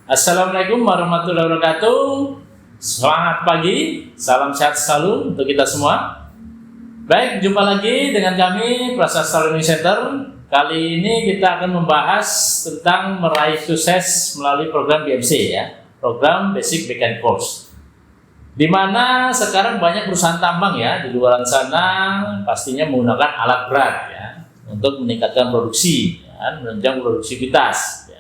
Assalamualaikum warahmatullahi wabarakatuh. Selamat pagi, salam sehat selalu untuk kita semua. Baik, jumpa lagi dengan kami Prasasta Learning Center. Kali ini kita akan membahas tentang meraih sukses melalui program BMC ya, program Basic Mechanic Course. Di mana sekarang banyak perusahaan tambang ya di luar sana pastinya menggunakan alat berat ya untuk meningkatkan produksi, ya, menunjang produktivitas. Ya.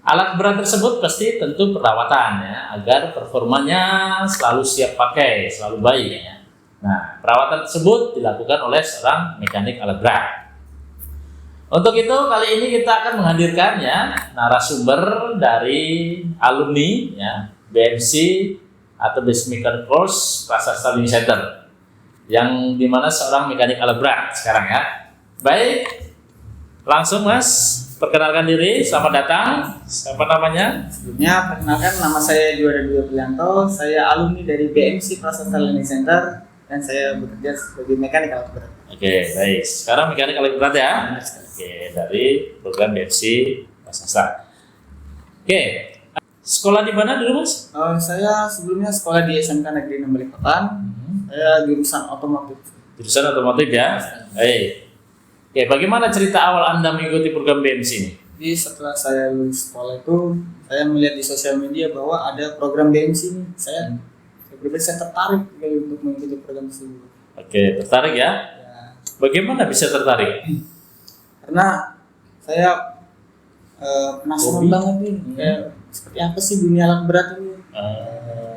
Alat berat tersebut pasti tentu perawatan ya agar performanya selalu siap pakai, selalu baik ya. Nah, perawatan tersebut dilakukan oleh seorang mekanik alat berat. Untuk itu kali ini kita akan menghadirkan ya narasumber dari alumni ya BMC atau Basic Mechanic Course Prasasta Learning Center yang dimana seorang mekanik alat berat sekarang ya. Baik, langsung Mas perkenalkan diri, selamat datang. Siapa namanya? Sebelumnya perkenalkan, nama saya Juara Dwi Aprianto. Saya alumni dari BMC Prasasta Learning Center dan saya bekerja sebagai mekanik alat berat. Oke, baik. Sekarang mekanik alat berat ya. Oke, dari program BMC Prasasta. Oke, sekolah di mana dulu Mas? Saya sebelumnya sekolah di SMK Negeri 6 Balikpapan. Saya jurusan otomotif. Jurusan otomotif ya. Baik. Oke, bagaimana cerita awal Anda mengikuti program BMC ini? Jadi setelah saya lulus sekolah itu, saya melihat di sosial media bahwa ada program BMC ini. Saya tertarik untuk mengikuti program tersebut. Oke, tertarik ya? Ya, Bagaimana bisa tertarik? karena saya penasaran banget nih, kayak seperti apa sih dunia alat berat ini.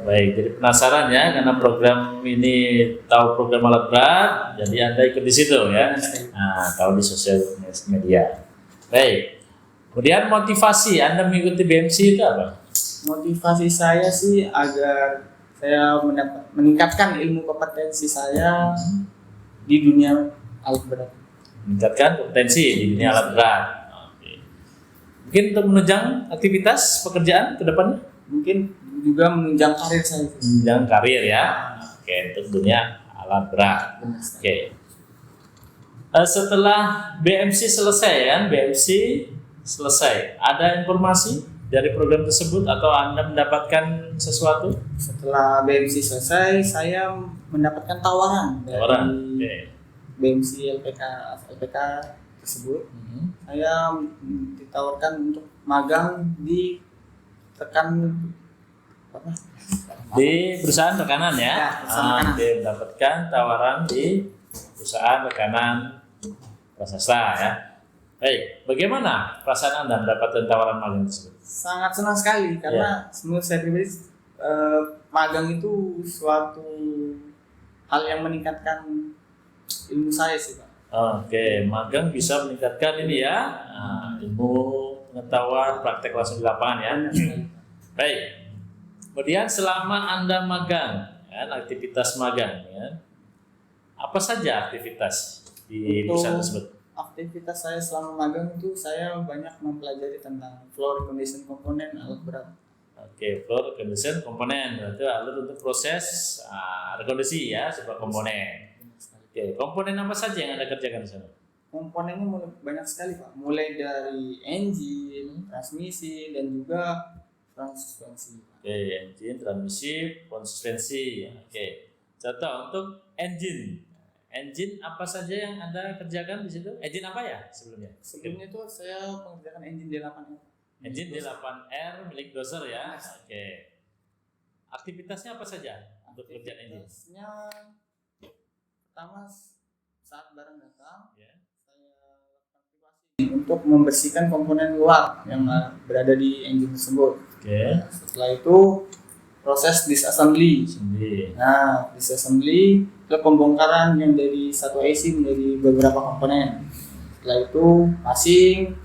Baik, jadi penasaran ya karena program ini tahu program alat berat, jadi Anda ikut di situ ya. Nah, tahu di sosial media. Baik. Kemudian motivasi Anda mengikuti BMC itu apa? Motivasi saya sih agar saya meningkatkan ilmu kompetensi saya di dunia alat berat. Meningkatkan kompetensi di dunia alat berat. Oke. Mungkin untuk menunjang aktivitas pekerjaan ke depannya? Mungkin juga menunjang karir saya. Menunjang karir ya. Oke, untuk dunia alat berat. Oke. Setelah BMC selesai kan, BMC selesai. Ada informasi dari program tersebut atau Anda mendapatkan sesuatu? Setelah BMC selesai, saya mendapatkan tawaran dari BMC LPK tersebut. Saya ditawarkan untuk magang di di perusahaan rekanan ya. Dia mendapatkan tawaran di perusahaan rekanan Prasasta ya. Baik, bagaimana perasaan Anda mendapatkan tawaran magang tersebut? Sangat senang sekali karena menurut saya pribadi magang itu suatu hal yang meningkatkan ilmu saya sih Pak. Oke, magang bisa meningkatkan ini ya, ilmu pengetahuan praktek langsung di lapangan ya. Baik. Kemudian selama Anda magang, ya, aktivitas magang, ya, apa saja aktivitas di perusahaan tersebut? Aktivitas saya selama magang itu saya banyak mempelajari tentang flow recondition komponen alat berat. Oke, flow recondition komponen itu alur untuk proses rekondisi ya sebuah komponen. Oke, komponen apa saja yang Anda kerjakan di sana? Komponennya banyak sekali Pak, mulai dari engine, transmisi, dan juga konsistensi. Oke, engine, transmisi, konsistensi. Oke, contoh untuk engine. Engine apa saja yang Anda kerjakan di situ? Engine apa ya sebelumnya? Sebelumnya itu saya mengerjakan engine D8R. Engine D8R milik Dozer ya. Oke. Aktivitasnya apa saja untuk kerjaan engine? Aktivitasnya pertama saat barang datang, saya lakukan evakuasi untuk membersihkan komponen luar yang berada di engine tersebut. Oke. Setelah itu proses disassembly. Nah, disassembly ke pembongkaran yang dari satu IC menjadi beberapa komponen. Setelah itu passing,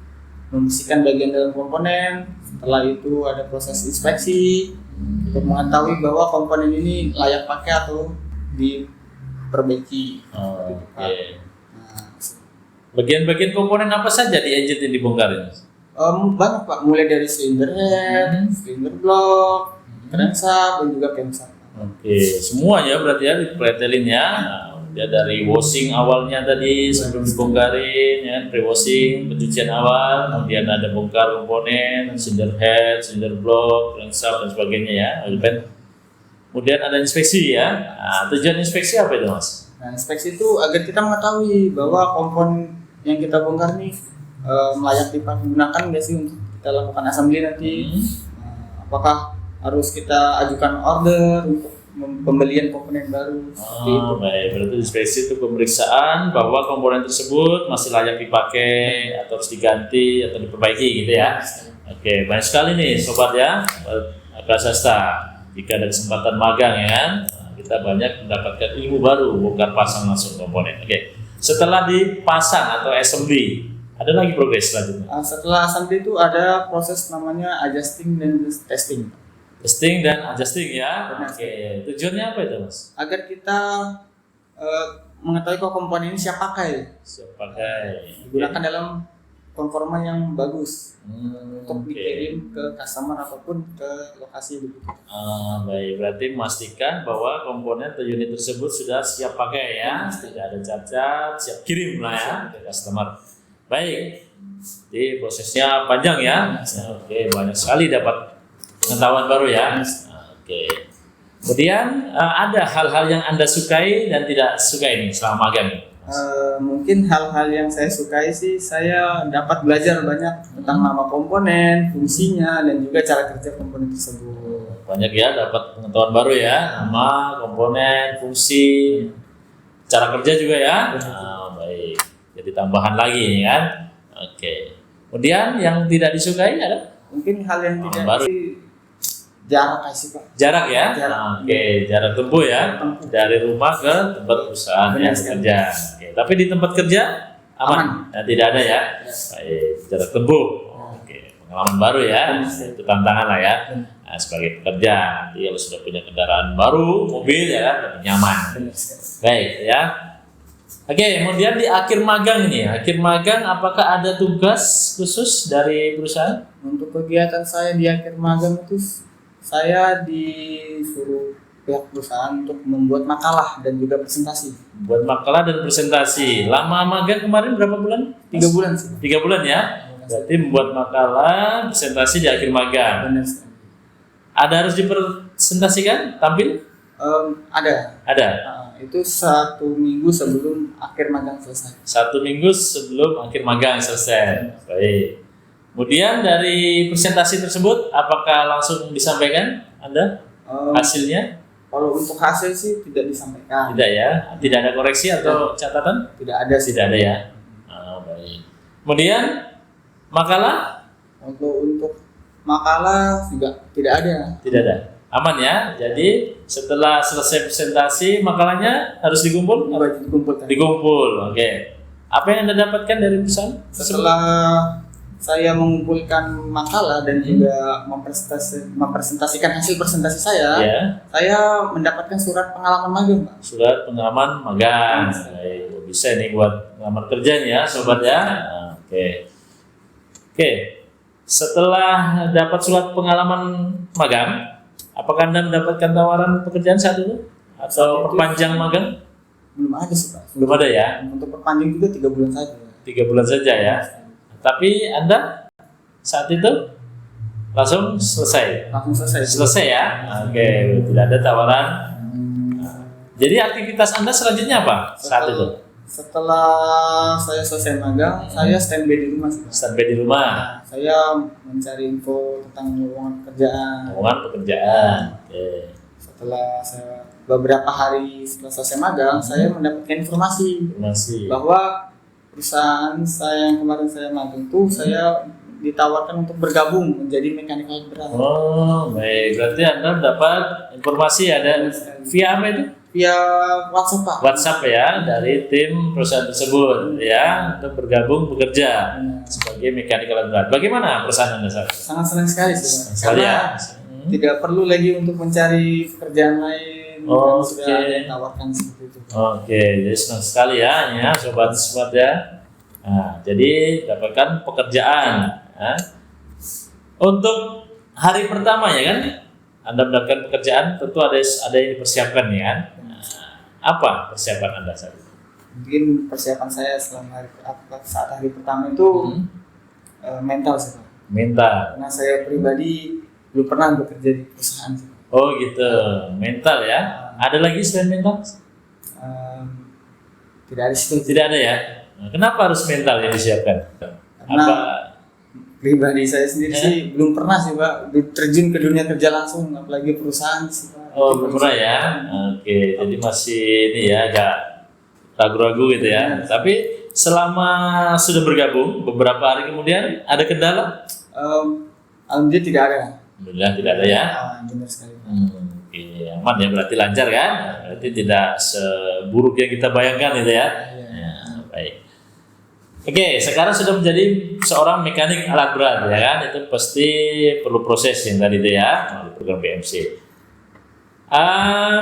membersihkan bagian dalam komponen. Setelah itu ada proses inspeksi untuk mengetahui bahwa komponen ini layak pakai atau diperbaiki. Oke. Bagian-bagian komponen apa saja di engine yang dibongkar ini? Banyak Pak, mulai dari silinder head, silinder block, crankshaft, dan juga camshaft. Oke, semua ya berarti ya dipretelin ya. Ya dari washing awalnya tadi sebelum dibongkarin, ya pre-washing, pencucian awal, kemudian ada bongkar komponen, cylinder head, cylinder block, crankshaft dan sebagainya ya. Kemudian ada inspeksi ya. Nah, tujuan inspeksi apa itu Mas? Nah, inspeksi itu agar kita mengetahui bahwa komponen yang kita bongkar nih layak digunakan nggak sih untuk kita lakukan assembly nanti. Apakah harus kita ajukan order untuk pembelian komponen baru. Baik, berarti inspeksi itu pemeriksaan bahwa komponen tersebut masih layak dipakai atau harus diganti atau diperbaiki gitu ya. Oke, banyak sekali nih sobat ya, Prasasta. Jika ada kesempatan magang ya, kita banyak mendapatkan ilmu baru, bongkar pasang langsung komponen. Oke, setelah dipasang atau assembly, ada lagi progres selanjutnya. Setelah assembly itu ada proses namanya adjusting dan testing. Testing dan adjusting ya. Oke, tujuannya apa itu Mas? Agar kita mengetahui kok komponen ini siap pakai. Siap pakai. Digunakan dalam konforma yang bagus untuk dikirim ke customer ataupun ke lokasi begitu. Baik, berarti memastikan bahwa komponen atau unit tersebut sudah siap pakai ya. Tidak ada cacat, siap kirim lah ya ke customer. Baik, jadi prosesnya panjang ya. Oke, banyak sekali dapat pengetahuan baru ya. Oke. Kemudian ada hal-hal yang Anda sukai dan tidak sukai nih selama magang? Mungkin hal-hal yang saya sukai sih, saya dapat belajar banyak tentang nama komponen, fungsinya, dan juga cara kerja komponen tersebut. Banyak ya, dapat pengetahuan baru ya, nama, komponen, fungsi, cara kerja juga ya. Baik, jadi tambahan lagi kan. Oke. Kemudian yang tidak disukai ada? Mungkin hal yang tidak baru. Jarak sih Pak. Jarak ya? Jarak. Oke, jarak tempuh ya. Dari rumah ke tempat perusahaan ya kerja. Oke, tapi di tempat kerja aman. Nah, tidak ada ya. Baik, jarak tempuh. Oke, pengalaman baru ya. Itu tantangan lah ya. Nah, sebagai pekerja, nanti kalau sudah punya kendaraan baru, mobil ya kan, lebih nyaman. Baik ya. Oke, kemudian di akhir magang ini, akhir magang apakah ada tugas khusus dari perusahaan? Untuk kegiatan saya di akhir magang itu saya disuruh pihak perusahaan untuk membuat makalah dan juga presentasi. Buat makalah dan presentasi. Lama magang kemarin berapa bulan? 3 bulan sih. 3 bulan ya? Berarti membuat makalah, presentasi di akhir magang. Benar. Ada harus dipresentasikan, tampil? Ada. Ada. Itu 1 minggu sebelum akhir magang selesai. 1 minggu sebelum akhir magang selesai. Baik. Kemudian dari presentasi tersebut, apakah langsung disampaikan Anda hasilnya? Kalau untuk hasil sih tidak disampaikan. Tidak ya? Tidak ada koreksi atau catatan? Tidak ada sih. Tidak ada ya? Baik. Kemudian makalah? Untuk makalah juga tidak ada. Tidak ada. Aman ya? Jadi setelah selesai presentasi, makalahnya harus dikumpul? Dikumpul, oke. Apa yang Anda dapatkan dari perusahaan? Setelah saya mengumpulkan makalah dan juga mempresentasikan hasil presentasi saya, saya mendapatkan surat pengalaman magang, Pak. Surat pengalaman magang. Baik, bisa nih buat ngelamar kerja nih ya, sobat ya. Oke. Setelah dapat surat pengalaman magang, apakah Anda mendapatkan tawaran pekerjaan saat itu atau perpanjang magang? Belum ada sih, Pak. Belum ada ya? Untuk perpanjang juga 3 bulan saja. 3 bulan saja ya. Tapi Anda saat itu langsung selesai? Langsung selesai. Selesai ya? Oke, tidak ada tawaran. Jadi aktivitas Anda selanjutnya apa saat itu? Setelah saya selesai magang, saya standby di rumah sih. Standby di rumah? Saya mencari info tentang lowongan pekerjaan. Lowongan pekerjaan. Oke. Setelah beberapa hari setelah selesai magang, saya mendapatkan informasi bahwa perusahaan saya yang kemarin saya magang itu saya ditawarkan untuk bergabung menjadi mechanical berat. Oh, baik. Berarti Anda mendapat informasi ada via apa itu? Via WhatsApp, Pak. WhatsApp ya, dari tim perusahaan tersebut ya, untuk bergabung bekerja sebagai mechanical berat. Bagaimana perusahaan Anda saat? Sangat senang sekali sih, Pak. Karena tidak perlu lagi untuk mencari pekerjaan lain. Sudah ditawarkan seperti itu. Oke, jadi senang sekali ya sobat-sobat ya. Nah, jadi dapatkan pekerjaan. Ya. Untuk hari pertama ya kan, Anda mendapatkan pekerjaan tentu ada yang dipersiapkan ya kan. Nah, Apa persiapan Anda saat itu? Mungkin persiapan saya saat hari pertama itu mental sih Pak. Mental. Karena saya pribadi belum pernah bekerja di perusahaan sih. Oh gitu, mental ya. Ada lagi selain mental? Tidak ada situ. Tidak ada ya. Nah, kenapa harus mental yang disiapkan? Karena pribadi saya sendiri sih belum pernah sih Pak terjun ke dunia kerja langsung, apalagi perusahaan sih Pak. Oh belum pernah ya. Oke, jadi masih ini ya agak ragu-ragu gitu ya. Tapi selama sudah bergabung beberapa hari kemudian ada kendala? Alhamdulillah tidak ada. Alhamdulillah tidak ada ya. Benar sekali. Oke, aman ya, berarti lancar kan? Berarti tidak seburuk yang kita bayangkan itu ya. Ya, baik. Oke, sekarang sudah menjadi seorang mekanik alat berat ya kan? Itu pasti perlu proses yang tadi itu ya, melalui program BMC.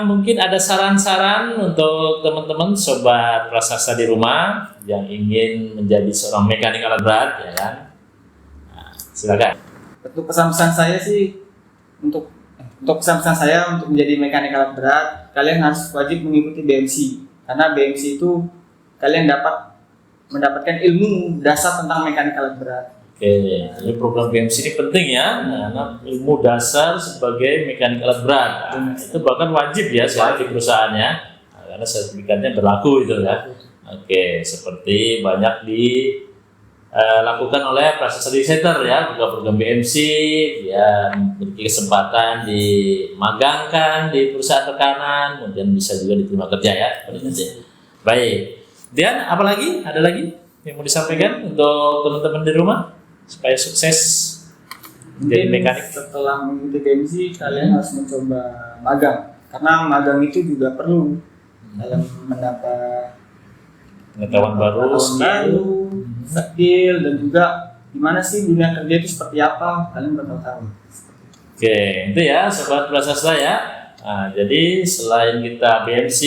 Mungkin ada saran-saran untuk teman-teman sobat Prasasta di rumah yang ingin menjadi seorang mekanik alat berat ya kan? Nah, silakan. Untuk pesan-pesan saya sih untuk pesan-pesan saya untuk menjadi mekanik alat berat, kalian harus wajib mengikuti BMC. Karena BMC itu kalian mendapatkan ilmu dasar tentang mekanik alat berat. Oke, jadi program BMC ini penting ya, karena ilmu dasar sebagai mekanik alat berat. Nah, itu bahkan wajib ya soal di perusahaannya, karena sertifikatnya berlaku itu ya. Oke, seperti banyak dilakukan oleh Prasasta Center ya, buka program BMC, dia memiliki kesempatan dimagangkan di perusahaan rekanan, kemudian bisa juga diterima kerja ya. Baik, dan apalagi ada lagi yang mau disampaikan untuk teman-teman di rumah supaya sukses menjadi mekanik? Setelah mengikuti BMC, kalian harus mencoba magang, karena magang itu juga perlu dalam mendapat pengetahuan baru, skill, dan juga gimana sih dunia kerja itu seperti apa, kalian bakal tahu. Oke, itu ya sobat Prasasta ya. Nah, jadi selain kita BMC,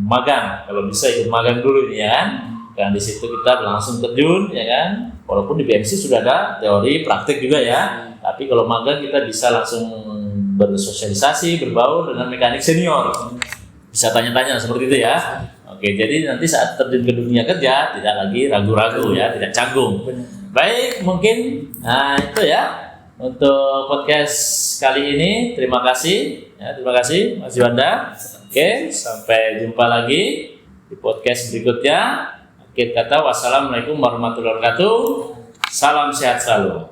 magang, kalau bisa ikut magang dulu nih ya kan. Dan di situ kita langsung terjun ya kan. Walaupun di BMC sudah ada teori, praktik juga ya. Tapi kalau magang kita bisa langsung bersosialisasi, berbaur dengan mekanik senior. Bisa tanya-tanya seperti itu ya. Oke, jadi nanti saat terjun ke dunia kerja tidak lagi ragu-ragu ya, tidak canggung. Baik, mungkin itu ya untuk podcast kali ini. Terima kasih ya, terima kasih Mas Yuanda. Oke, sampai jumpa lagi di podcast berikutnya. Akhir kata, wassalamualaikum warahmatullahi wabarakatuh. Salam sehat selalu.